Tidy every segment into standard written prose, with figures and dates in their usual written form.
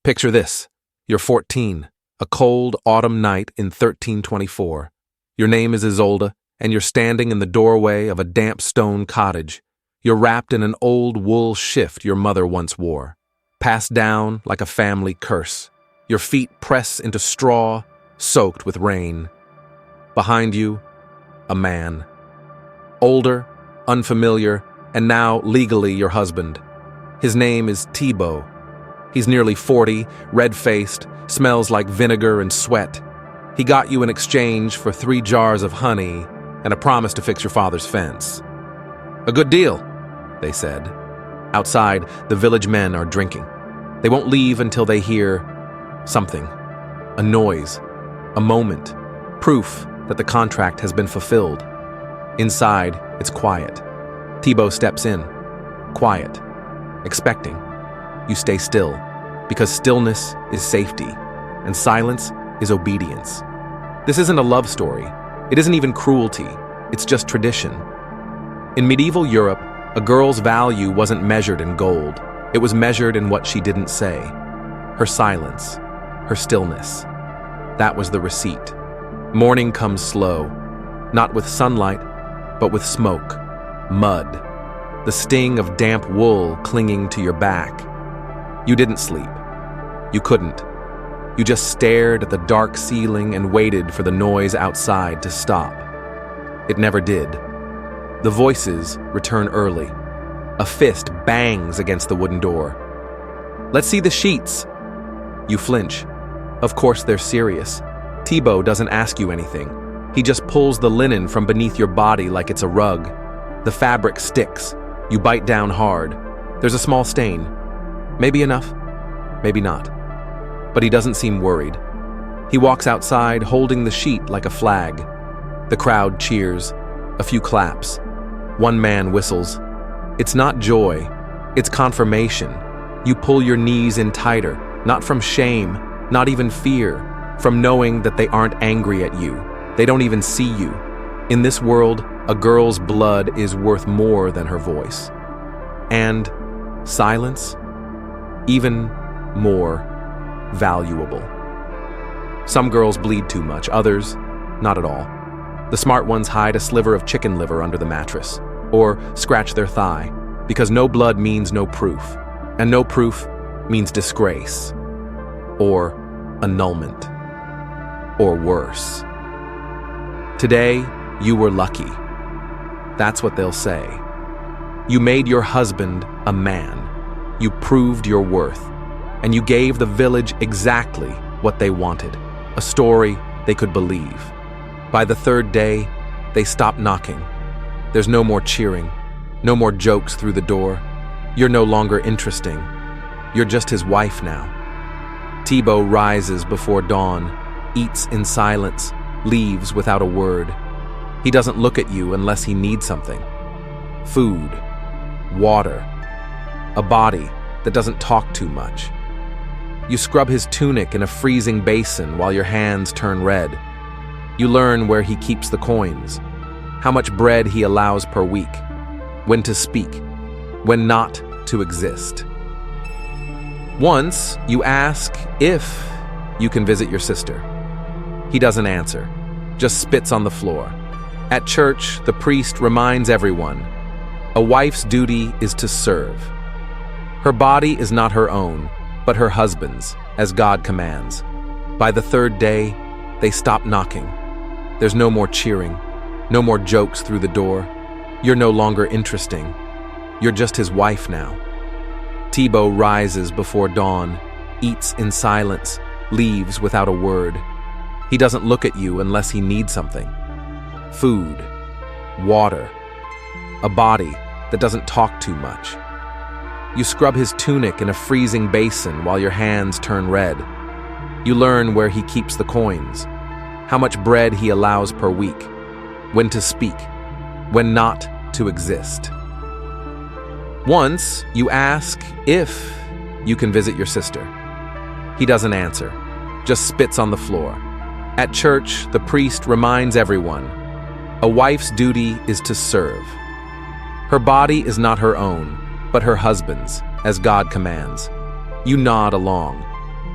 Picture this. You're 14, a cold autumn night in 1324. Your name is Isolde, and you're standing in the doorway of a damp stone cottage. You're wrapped in an old wool shift your mother once wore, passed down like a family curse. Your feet press into straw, soaked with rain. Behind you, a man. Older, unfamiliar, and now legally your husband. His name is Thibaut. He's nearly 40, red-faced, smells like vinegar and sweat. He got you in exchange for 3 jars of honey and a promise to fix your father's fence. A good deal, they said. Outside, the village men are drinking. They won't leave until they hear something. A noise. A moment. Proof that the contract has been fulfilled. Inside, it's quiet. Thibaut steps in. Quiet. Expecting. You stay still, because stillness is safety, and silence is obedience. This isn't a love story. It isn't even cruelty. It's just tradition. In medieval Europe, a girl's value wasn't measured in gold. It was measured in what she didn't say. Her silence. Her stillness. That was the receipt. Morning comes slow, not with sunlight, but with smoke, mud, the sting of damp wool clinging to your back. You didn't sleep. You couldn't. You just stared at the dark ceiling and waited for the noise outside to stop. It never did. The voices return early. A fist bangs against the wooden door. "Let's see the sheets." You flinch. Of course they're serious. Thibaut doesn't ask you anything. He just pulls the linen from beneath your body like it's a rug. The fabric sticks. You bite down hard. There's a small stain. Maybe enough, maybe not. But he doesn't seem worried. He walks outside holding the sheet like a flag. The crowd cheers. A few claps. One man whistles. It's not joy. It's confirmation. You pull your knees in tighter, not from shame, not even fear, from knowing that they aren't angry at you. They don't even see you. In this world, a girl's blood is worth more than her voice. And silence? Even more valuable. Some girls bleed too much, others, not at all. The smart ones hide a sliver of chicken liver under the mattress, or scratch their thigh, because no blood means no proof, and no proof means disgrace, or annulment, or worse. Today, you were lucky. That's what they'll say. You made your husband a man. You proved your worth, and you gave the village exactly what they wanted, a story they could believe. By the 3rd day, they stopped knocking. There's no more cheering, no more jokes through the door. You're no longer interesting. You're just his wife now. Thibaut rises before dawn, eats in silence, leaves without a word. He doesn't look at you unless he needs something. Food, water, a body that doesn't talk too much. You scrub his tunic in a freezing basin while your hands turn red. You learn where he keeps the coins, how much bread he allows per week, when to speak, when not to exist. Once, you ask if you can visit your sister. He doesn't answer, just spits on the floor. At church, the priest reminds everyone, a wife's duty is to serve. Her body is not her own, but her husband's, as God commands. By the 3rd day, they stop knocking. There's no more cheering, no more jokes through the door. You're no longer interesting. You're just his wife now. Thibaut rises before dawn, eats in silence, leaves without a word. He doesn't look at you unless he needs something. Food, water, a body that doesn't talk too much. You scrub his tunic in a freezing basin while your hands turn red. You learn where he keeps the coins, how much bread he allows per week, when to speak, when not to exist. Once, you ask if you can visit your sister. He doesn't answer, just spits on the floor. At church, the priest reminds everyone, a wife's duty is to serve. Her body is not her own, but her husband's, as God commands. You nod along.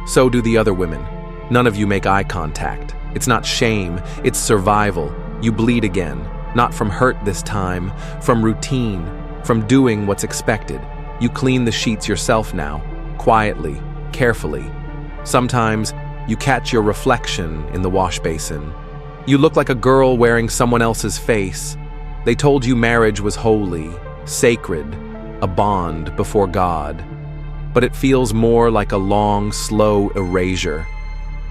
So do the other women. None of you make eye contact. It's not shame, it's survival. You bleed again, not from hurt this time, from routine, from doing what's expected. You clean the sheets yourself now, quietly, carefully. Sometimes you catch your reflection in the wash basin. You look like a girl wearing someone else's face. They told you marriage was holy, sacred, a bond before God. But it feels more like a long, slow erasure.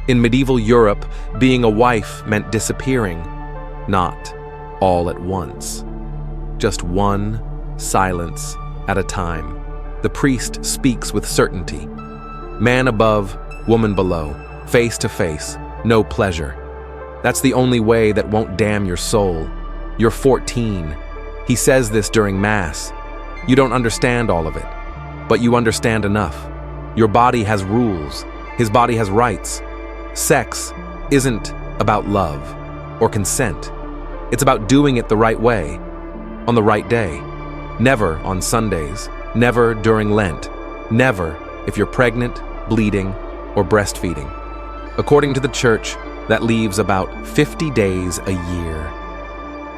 In medieval Europe, being a wife meant disappearing, not all at once. Just one silence at a time. The priest speaks with certainty. Man above, woman below, face to face, no pleasure. That's the only way that won't damn your soul. You're 14. He says this during Mass. You don't understand all of it, but you understand enough. Your body has rules. His body has rights. Sex isn't about love or consent. It's about doing it the right way, on the right day. Never on Sundays, never during Lent, never if you're pregnant, bleeding, or breastfeeding. According to the Church, that leaves about 50 days a year.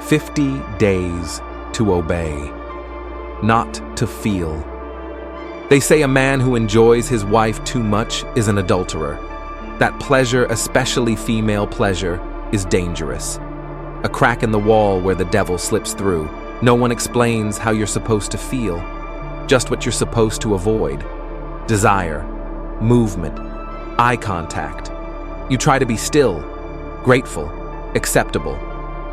50 days to obey, not to feel. They say a man who enjoys his wife too much is an adulterer. That pleasure, especially female pleasure, is dangerous. A crack in the wall where the devil slips through. No one explains how you're supposed to feel, just what you're supposed to avoid. Desire, movement, eye contact. You try to be still, grateful, acceptable.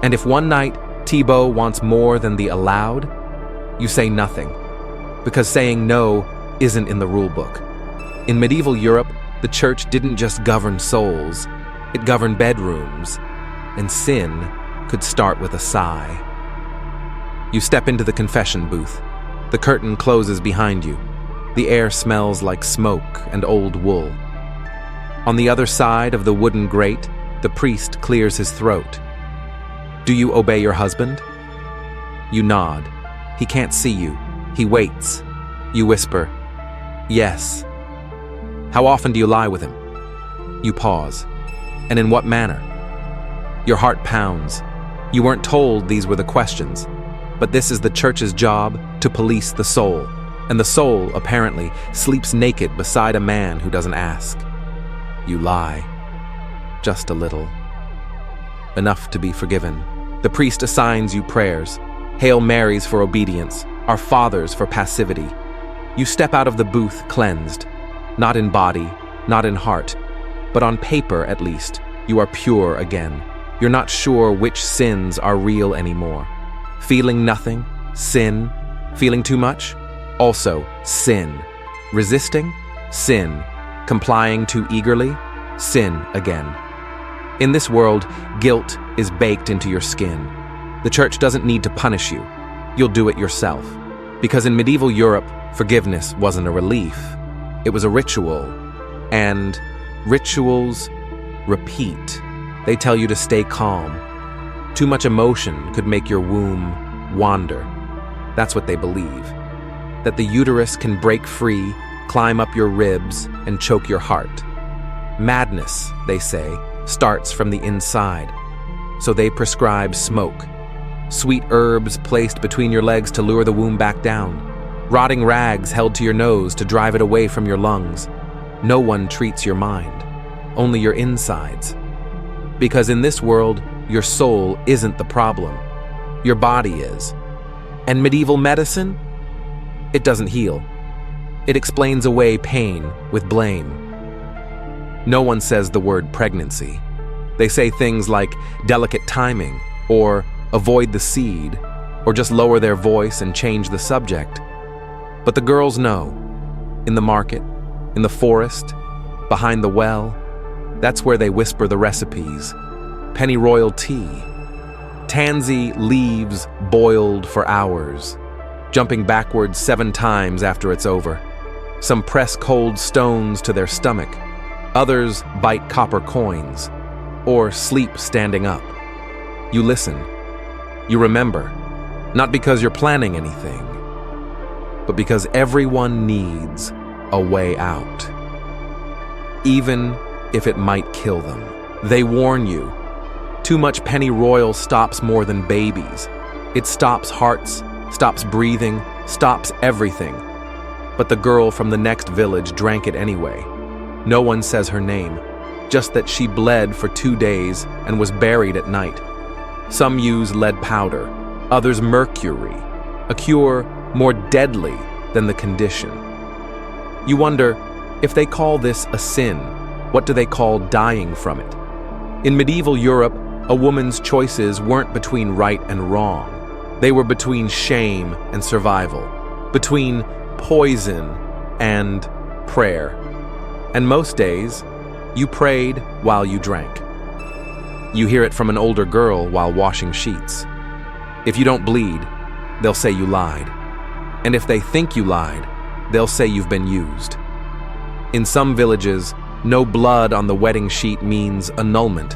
And if one night Thibaut wants more than the allowed, you say nothing, because saying no isn't in the rule book. In medieval Europe, the Church didn't just govern souls, it governed bedrooms, and sin could start with a sigh. You step into the confession booth. The curtain closes behind you. The air smells like smoke and old wool. On the other side of the wooden grate, the priest clears his throat. Do you obey your husband? You nod. He can't see you. He waits. You whisper, yes. How often do you lie with him? You pause. And in what manner? Your heart pounds. You weren't told these were the questions, but this is the Church's job to police the soul, and the soul, apparently, sleeps naked beside a man who doesn't ask. You lie. Just a little. Enough to be forgiven. The priest assigns you prayers, Hail Marys for obedience, Our Fathers for passivity. You step out of the booth cleansed, not in body, not in heart, but on paper at least, you are pure again. You're not sure which sins are real anymore. Feeling nothing, sin. Feeling too much, also sin. Resisting, sin. Complying too eagerly, sin again. In this world, guilt is baked into your skin. The Church doesn't need to punish you. You'll do it yourself. Because in medieval Europe, forgiveness wasn't a relief. It was a ritual. And rituals repeat. They tell you to stay calm. Too much emotion could make your womb wander. That's what they believe. That the uterus can break free, climb up your ribs, and choke your heart. Madness, they say, starts from the inside. So they prescribe smoke. Sweet herbs placed between your legs to lure the womb back down. Rotting rags held to your nose to drive it away from your lungs. No one treats your mind, only your insides. Because in this world, your soul isn't the problem. Your body is. And medieval medicine? It doesn't heal. It explains away pain with blame. No one says the word pregnancy. They say things like delicate timing, or avoid the seed, or just lower their voice and change the subject. But the girls know. In the market, in the forest, behind the well, that's where they whisper the recipes. Pennyroyal tea. Tansy leaves boiled for hours, jumping backwards 7 times after it's over. Some press cold stones to their stomach. Others bite copper coins, or sleep standing up. You listen. You remember, not because you're planning anything, but because everyone needs a way out. even if it might kill them. They warn you. Too much pennyroyal stops more than babies. It stops hearts, stops breathing, stops everything. But the girl from the next village drank it anyway. No one says her name, just that she bled for 2 days and was buried at night. Some use lead powder, others mercury, a cure more deadly than the condition. You wonder, if they call this a sin, what do they call dying from it? In medieval Europe, a woman's choices weren't between right and wrong. They were between shame and survival, between poison and prayer. And most days, you prayed while you drank. You hear it from an older girl while washing sheets. If you don't bleed, they'll say you lied. And if they think you lied, they'll say you've been used. In some villages, no blood on the wedding sheet means annulment,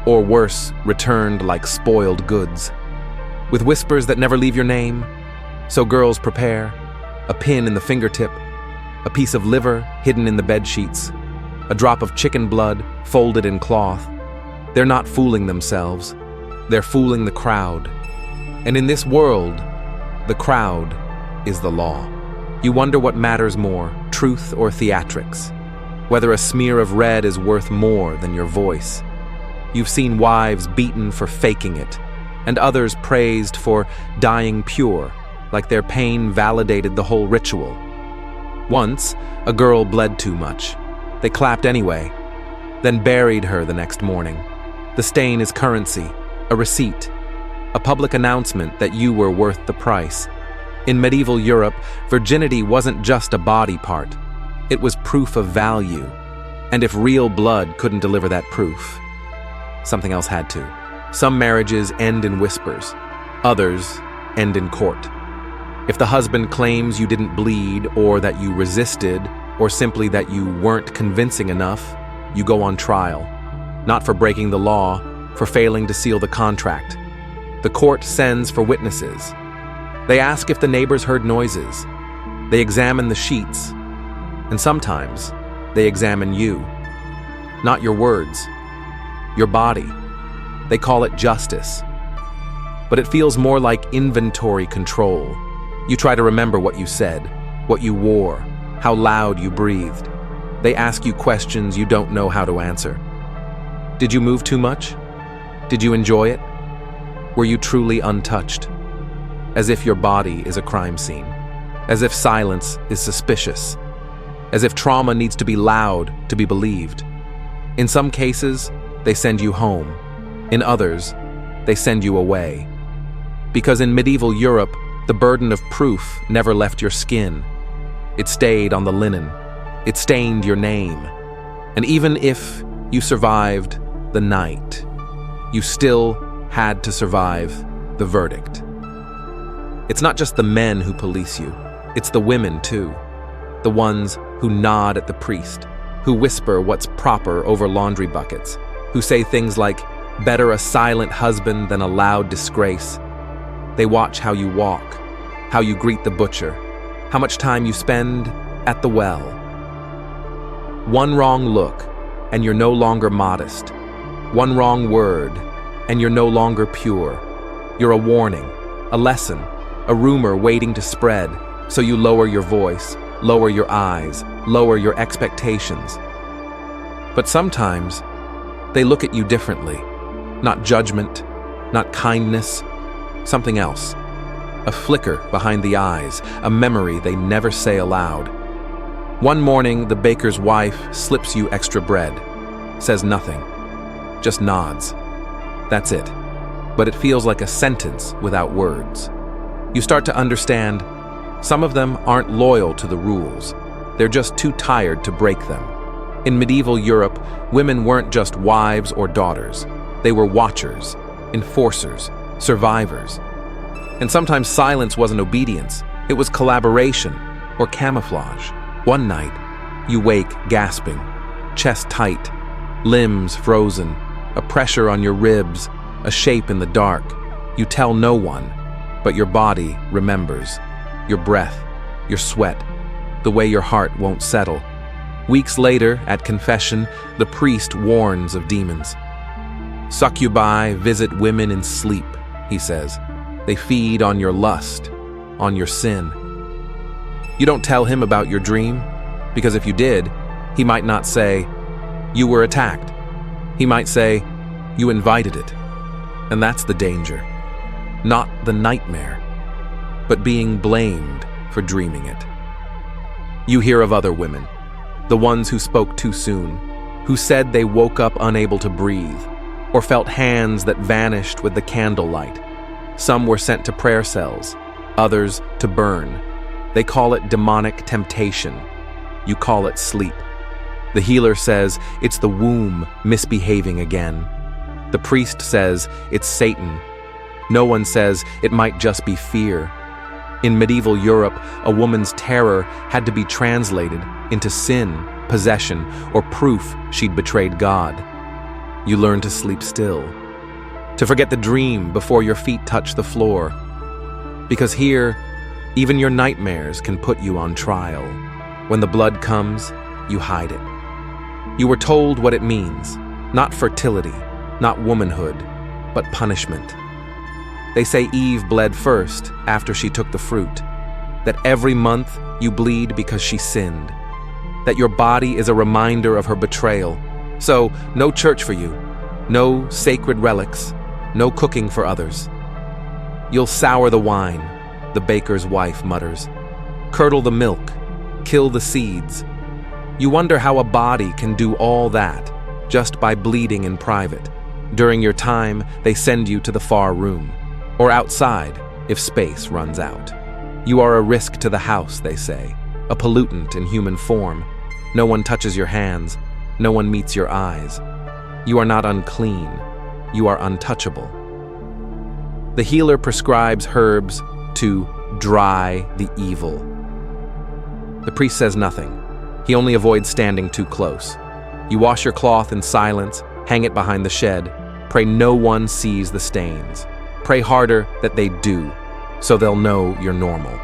or worse, returned like spoiled goods. With whispers that never leave your name, so girls prepare, a pin in the fingertip, a piece of liver hidden in the bed sheets, a drop of chicken blood folded in cloth. They're not fooling themselves, they're fooling the crowd. And in this world, the crowd is the law. You wonder what matters more, truth or theatrics, whether a smear of red is worth more than your voice. You've seen wives beaten for faking it, and others praised for dying pure, like their pain validated the whole ritual. Once, a girl bled too much. They clapped anyway, then buried her the next morning. The stain is currency, a receipt, a public announcement that you were worth the price. In medieval Europe, virginity wasn't just a body part. It was proof of value. And if real blood couldn't deliver that proof, something else had to. Some marriages end in whispers. Others end in court. If the husband claims you didn't bleed, or that you resisted, or simply that you weren't convincing enough, you go on trial. Not for breaking the law, for failing to seal the contract. The court sends for witnesses. They ask if the neighbors heard noises. They examine the sheets. And sometimes, they examine you. Not your words, your body. They call it justice. But it feels more like inventory control. You try to remember what you said, what you wore, how loud you breathed. They ask you questions you don't know how to answer. Did you move too much? Did you enjoy it? Were you truly untouched? As if your body is a crime scene. As if silence is suspicious. As if trauma needs to be loud to be believed. In some cases, they send you home. In others, they send you away. Because in medieval Europe, the burden of proof never left your skin. It stayed on the linen. It stained your name. And even if you survived the night, you still had to survive the verdict. It's not just the men who police you, it's the women too. The ones who nod at the priest, who whisper what's proper over laundry buckets, who say things like, better a silent husband than a loud disgrace. They watch how you walk, how you greet the butcher, how much time you spend at the well. One wrong look, and you're no longer modest. One wrong word, and you're no longer pure. You're a warning, a lesson, a rumor waiting to spread, so you lower your voice, lower your eyes, lower your expectations. But sometimes, they look at you differently. Not judgment, not kindness, something else. A flicker behind the eyes, a memory they never say aloud. One morning, the baker's wife slips you extra bread, says nothing, just nods. That's it. But it feels like a sentence without words. You start to understand, some of them aren't loyal to the rules. They're just too tired to break them. In medieval Europe, women weren't just wives or daughters. They were watchers, enforcers, survivors. And sometimes silence wasn't obedience. It was collaboration or camouflage. One night, you wake gasping, chest tight, limbs frozen, a pressure on your ribs, a shape in the dark. You tell no one, but your body remembers. Your breath, your sweat, the way your heart won't settle. Weeks later, at confession, the priest warns of demons. Succubi visit women in sleep, he says. They feed on your lust, on your sin. You don't tell him about your dream, because if you did, he might not say, "You were attacked." He might say, "You invited it." And that's the danger. Not the nightmare, but being blamed for dreaming it. You hear of other women, the ones who spoke too soon, who said they woke up unable to breathe, or felt hands that vanished with the candlelight. Some were sent to prayer cells, others to burn. They call it demonic temptation. You call it sleep. The healer says it's the womb misbehaving again. The priest says it's Satan. No one says it might just be fear. In medieval Europe, a woman's terror had to be translated into sin, possession, or proof she'd betrayed God. You learn to sleep still, to forget the dream before your feet touch the floor. Because here, even your nightmares can put you on trial. When the blood comes, you hide it. You were told what it means, not fertility, not womanhood, but punishment. They say Eve bled first after she took the fruit, that every month you bleed because she sinned, that your body is a reminder of her betrayal. So, no church for you, no sacred relics, no cooking for others. You'll sour the wine, the baker's wife mutters, curdle the milk, kill the seeds. You wonder how a body can do all that just by bleeding in private. During your time, they send you to the far room, or outside if space runs out. You are a risk to the house, they say, a pollutant in human form. No one touches your hands, no one meets your eyes. You are not unclean, you are untouchable. The healer prescribes herbs to dry the evil. The priest says nothing. He only avoids standing too close. You wash your cloth in silence, hang it behind the shed, pray no one sees the stains. Pray harder that they do, so they'll know you're normal.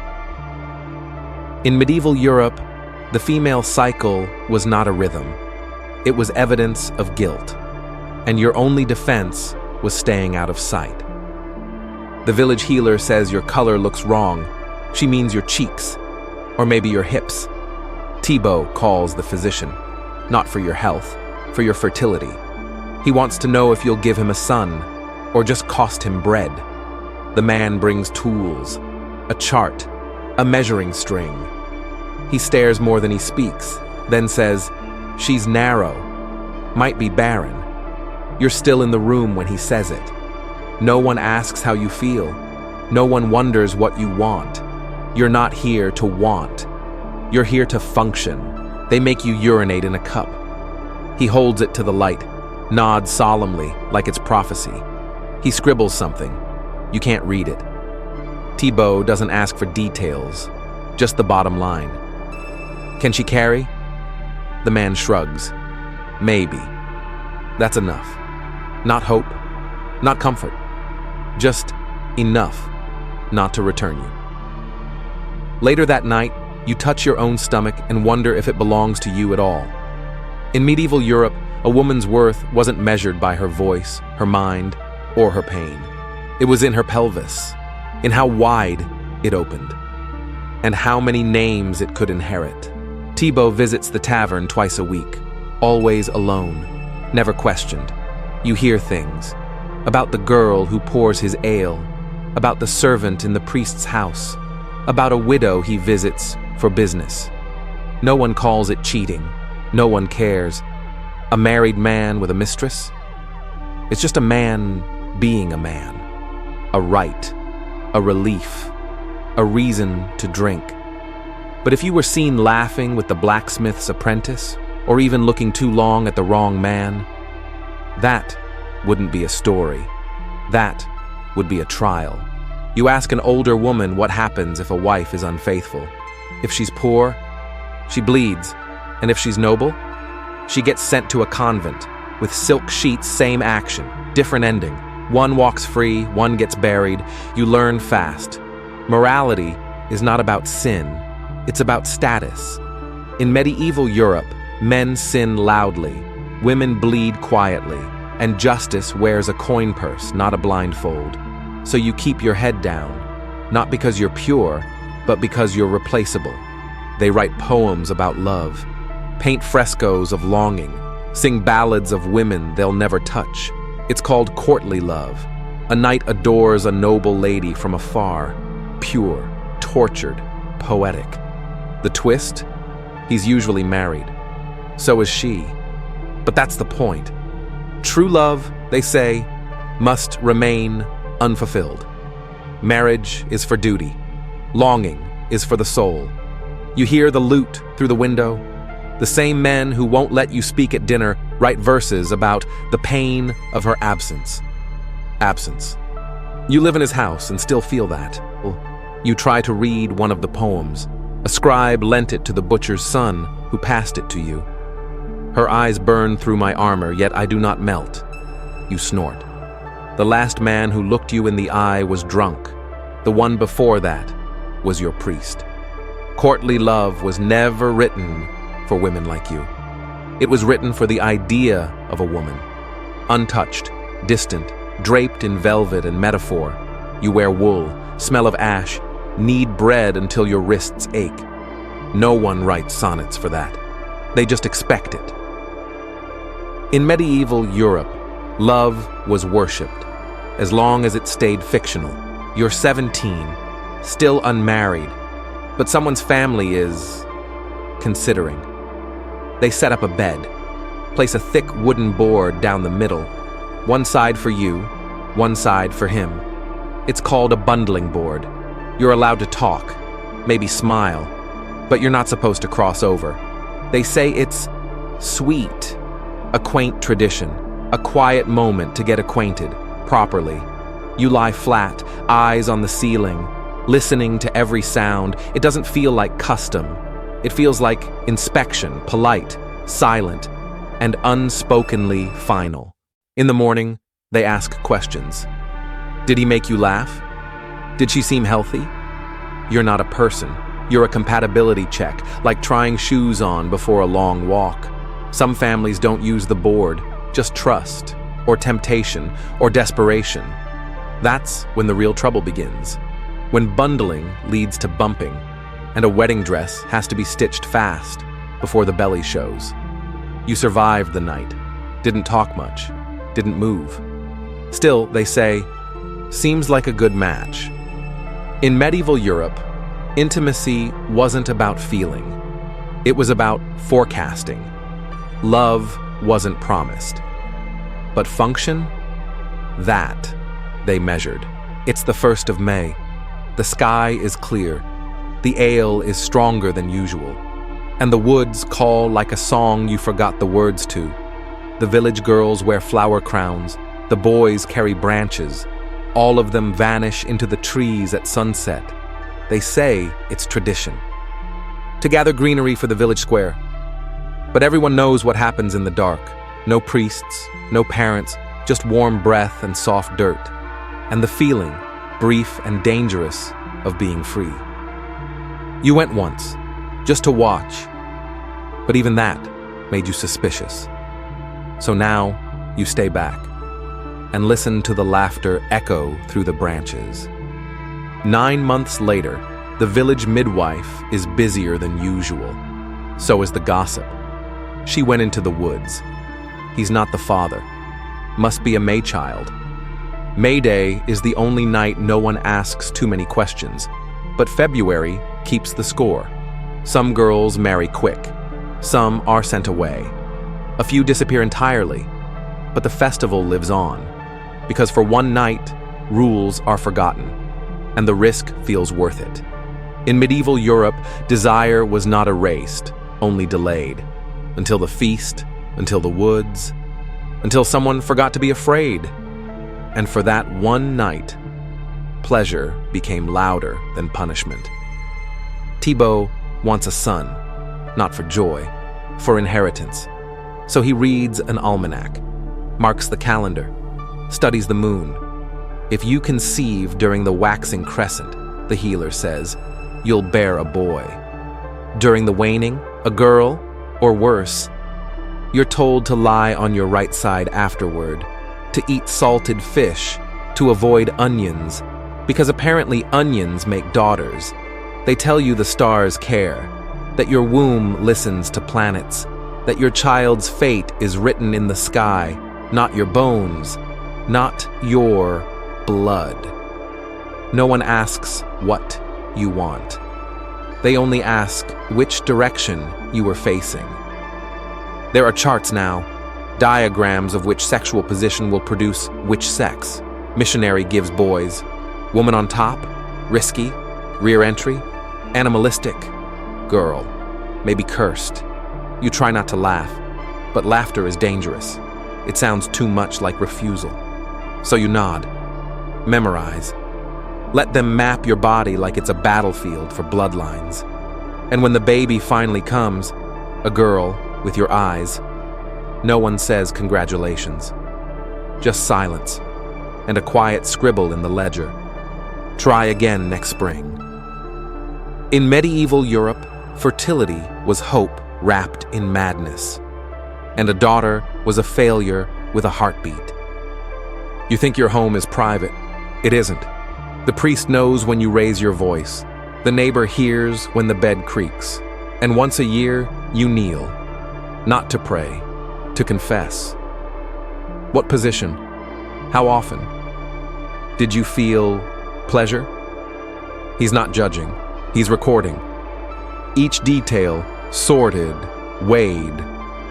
In medieval Europe, the female cycle was not a rhythm. It was evidence of guilt, and your only defense was staying out of sight. The village healer says your color looks wrong. She means your cheeks, or maybe your hips. Thibaut calls the physician, not for your health, for your fertility. He wants to know if you'll give him a son, or just cost him bread. The man brings tools, a chart, a measuring string. He stares more than he speaks, then says, "She's narrow, might be barren." You're still in the room when he says it. No one asks how you feel. No one wonders what you want. You're not here to want. You're here to function. They make you urinate in a cup. He holds it to the light, nods solemnly like it's prophecy. He scribbles something. You can't read it. Thibaut doesn't ask for details, just the bottom line. Can she carry? The man shrugs. Maybe. That's enough. Not hope, not comfort. Just enough not to return you. Later that night, you touch your own stomach and wonder if it belongs to you at all. In medieval Europe, a woman's worth wasn't measured by her voice, her mind, or her pain. It was in her pelvis, in how wide it opened, and how many names it could inherit. Thibaut visits the tavern twice a week, always alone, never questioned. You hear things about the girl who pours his ale, about the servant in the priest's house, about a widow he visits for business. No one calls it cheating. No one cares. A married man with a mistress? It's just a man being a man. A right, a relief, a reason to drink. But if you were seen laughing with the blacksmith's apprentice, or even looking too long at the wrong man, that wouldn't be a story. That would be a trial. You ask an older woman what happens if a wife is unfaithful. If she's poor, she bleeds. And if she's noble, she gets sent to a convent. With silk sheets, same action, different ending. One walks free, one gets buried. You learn fast. Morality is not about sin, it's about status. In medieval Europe, Men sin loudly, women bleed quietly, and justice wears a coin purse, not a blindfold. So you keep your head down, not because you're pure, but because you're replaceable. They write poems about love, paint frescoes of longing, sing ballads of women they'll never touch. It's called courtly love. A knight adores a noble lady from afar, pure, tortured, poetic. The twist? He's usually married. So is she. But that's the point. True love, they say, must remain unfulfilled. Marriage is for duty. Longing is for the soul. You hear the lute through the window. The same men who won't let you speak at dinner write verses about the pain of her absence. Absence. You live in his house and still feel that. You try to read one of the poems. A scribe lent it to the butcher's son, who passed it to you. Her eyes burn through my armor, yet I do not melt. You snort. The last man who looked you in the eye was drunk. The one before that was your priest. Courtly love was never written for women like you. It was written for the idea of a woman. Untouched, distant, draped in velvet and metaphor. You wear wool, smell of ash, knead bread until your wrists ache. No one writes sonnets for that. They just expect it. In medieval Europe, love was worshipped, as long as it stayed fictional. You're 17, still unmarried, but someone's family is considering. They set up a bed, place a thick wooden board down the middle, one side for you, one side for him. It's called a bundling board. You're allowed to talk, maybe smile, but you're not supposed to cross over. They say it's sweet, a quaint tradition, a quiet moment to get acquainted, properly. You lie flat, eyes on the ceiling, listening to every sound. It doesn't feel like custom. It feels like inspection, polite, silent, and unspokenly final. In the morning, they ask questions. Did he make you laugh? Did she seem healthy? You're not a person. You're a compatibility check, like trying shoes on before a long walk. Some families don't use the board, just trust, or temptation, or desperation. That's when the real trouble begins. When bundling leads to bumping, and a wedding dress has to be stitched fast before the belly shows. You survived the night, didn't talk much, didn't move. Still, they say, seems like a good match. In medieval Europe, intimacy wasn't about feeling. It was about forecasting. Love wasn't promised. But function? That they measured. It's the 1st of May. The sky is clear. The ale is stronger than usual. And the woods call like a song you forgot the words to. The village girls wear flower crowns. The boys carry branches. All of them vanish into the trees at sunset. They say it's tradition. To gather greenery for the village square. But everyone knows what happens in the dark. No priests, no parents, just warm breath and soft dirt. And the feeling, brief and dangerous, of being free. You went once, just to watch. But even that made you suspicious. So now you stay back and listen to the laughter echo through the branches. 9 months later, the village midwife is busier than usual. So is the gossip. She went into the woods. He's not the father. Must be a May child. May Day is the only night no one asks too many questions, but February keeps the score. Some girls marry quick. Some are sent away. A few disappear entirely, but the festival lives on, because for one night, rules are forgotten, and the risk feels worth it. In medieval Europe, desire was not erased, only delayed, until the feast, until the woods, until someone forgot to be afraid. And for that one night, pleasure became louder than punishment. Thibaut wants a son, not for joy, for inheritance. So he reads an almanac, marks the calendar, studies the moon. If you conceive during the waxing crescent, the healer says, you'll bear a boy. During the waning, a girl, Or worse, you're told to lie on your right side afterward, to eat salted fish, to avoid onions, because apparently onions make daughters. They tell you the stars care, that your womb listens to planets, that your child's fate is written in the sky, not your bones, not your blood. No one asks what you want. They only ask which direction you are facing. There are charts now, diagrams of which sexual position will produce which sex. Missionary gives boys. Woman on top, risky, rear entry, animalistic, girl, maybe cursed. You try not to laugh, but laughter is dangerous. It sounds too much like refusal. So you nod, memorize. Let them map your body like it's a battlefield for bloodlines. And when the baby finally comes, a girl with your eyes, no one says congratulations. Just silence and a quiet scribble in the ledger. Try again next spring. In medieval Europe, fertility was hope wrapped in madness, and a daughter was a failure with a heartbeat. You think your home is private. It isn't. The priest knows when you raise your voice. The neighbor hears when the bed creaks. And once a year, you kneel. Not to pray, to confess. What position? How often? Did you feel pleasure? He's not judging. He's recording. Each detail sorted, weighed,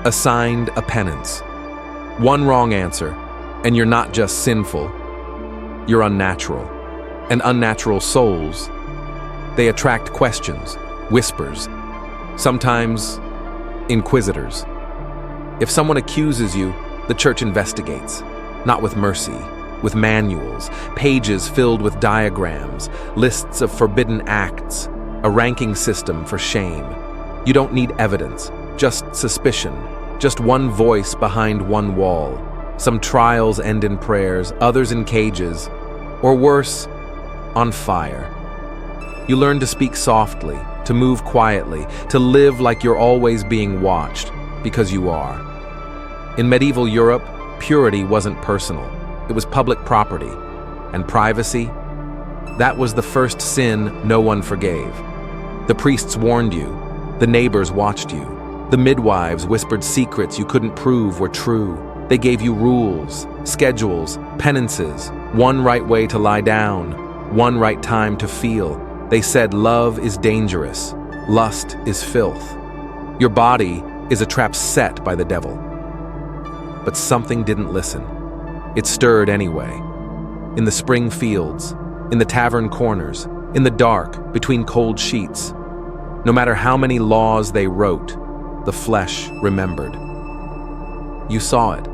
assigned a penance. One wrong answer, and you're not just sinful. You're unnatural. And unnatural souls, they attract questions, whispers, sometimes inquisitors. If someone accuses you, the church investigates, not with mercy, with manuals, pages filled with diagrams, lists of forbidden acts, a ranking system for shame. You don't need evidence, just suspicion, just one voice behind one wall. Some trials end in prayers, others in cages, or worse, on fire. You learn to speak softly, to move quietly, to live like you're always being watched, because you are. In medieval Europe, purity wasn't personal. It was public property. And privacy? That was the first sin no one forgave. The priests warned you. The neighbors watched you. The midwives whispered secrets you couldn't prove were true. They gave you rules, schedules, penances, one right way to lie down, one right time to feel. They said love is dangerous, lust is filth. Your body is a trap set by the devil. But something didn't listen. It stirred anyway. In the spring fields, in the tavern corners, in the dark, between cold sheets. No matter how many laws they wrote, the flesh remembered. You saw it,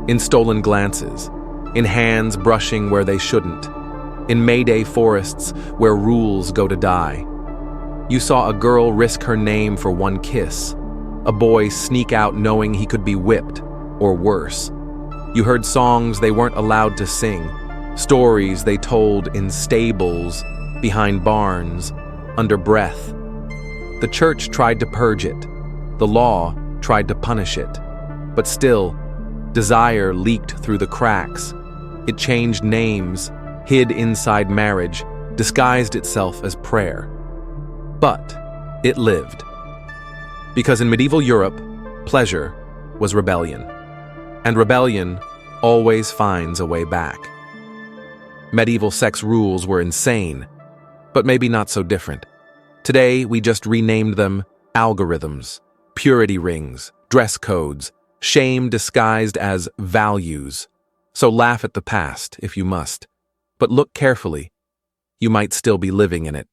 in stolen glances, in hands brushing where they shouldn't, in Mayday forests where rules go to die. You saw a girl risk her name for one kiss, a boy sneak out knowing he could be whipped, or worse. You heard songs they weren't allowed to sing, stories they told in stables, behind barns, under breath. The church tried to purge it. The law tried to punish it. But still, desire leaked through the cracks. It changed names, hid inside marriage, disguised itself as prayer. But it lived. Because in medieval Europe, pleasure was rebellion. And rebellion always finds a way back. Medieval sex rules were insane, but maybe not so different. Today, we just renamed them algorithms, purity rings, dress codes, shame disguised as values. So laugh at the past if you must, but look carefully. You might still be living in it.